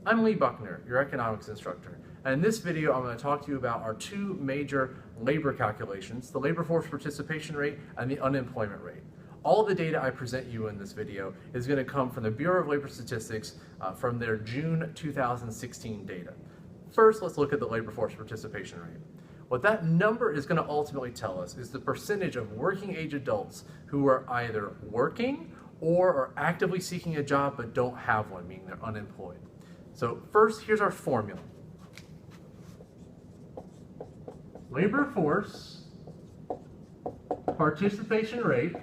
I'm Lee Buckner, your economics instructor. And in this video, I'm going to talk to you about our two major labor calculations, the labor force participation rate and the unemployment rate. All the data I present you in this video is going to come from the Bureau of Labor Statistics from their June 2016 data. First, let's look at the labor force participation rate. What that number is going to ultimately tell us is the percentage of working age adults who are either working or are actively seeking a job but don't have one, meaning they're unemployed. So first, here's our formula. Labor force participation rate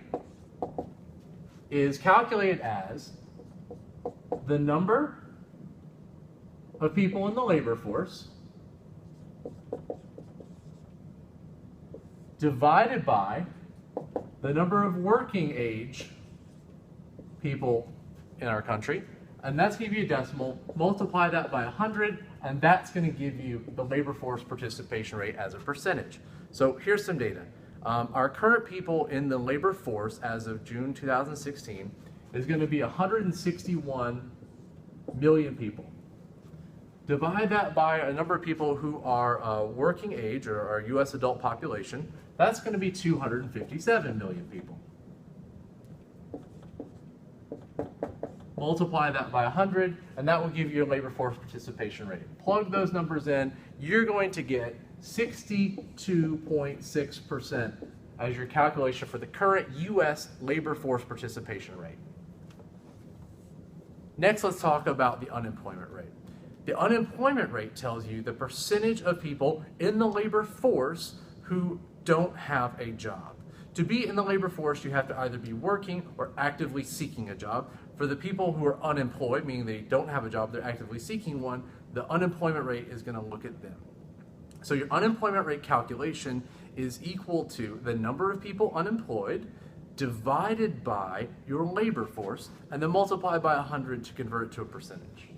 is calculated as the number of people in the labor force divided by the number of working age people in our country, and that's going to give you a decimal, multiply that by 100, and that's going to give you the labor force participation rate as a percentage. So here's some data. Our current people in the labor force as of June 2016 is going to be 161 million people. Divide that by a number of people who are working age, or our U.S. adult population, that's going to be 257 million people. Multiply that by 100, and that will give you your labor force participation rate. Plug those numbers in, you're going to get 62.6% as your calculation for the current U.S. labor force participation rate. Next, let's talk about the unemployment rate. The unemployment rate tells you the percentage of people in the labor force who don't have a job. To be in the labor force, you have to either be working or actively seeking a job. For the people who are unemployed, meaning they don't have a job, they're actively seeking one, the unemployment rate is going to look at them. So your unemployment rate calculation is equal to the number of people unemployed divided by your labor force, and then multiply by 100 to convert it to a percentage.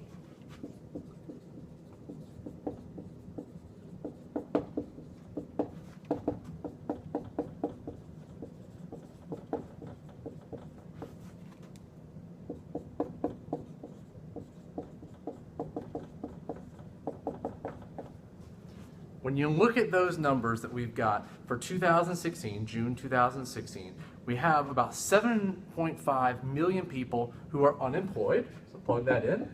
When you look at those numbers that we've got for 2016, June 2016, we have about 7.5 million people who are unemployed, so plug that in.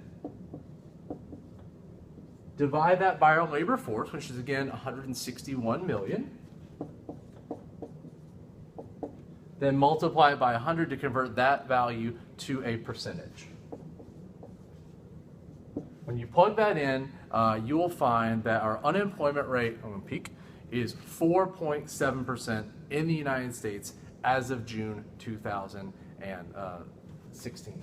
Divide that by our labor force, which is again 161 million. Then multiply it by 100 to convert that value to a percentage. When you plug that in, you will find that our unemployment rate, I'm going to peek, is 4.7% in the United States as of June 2016.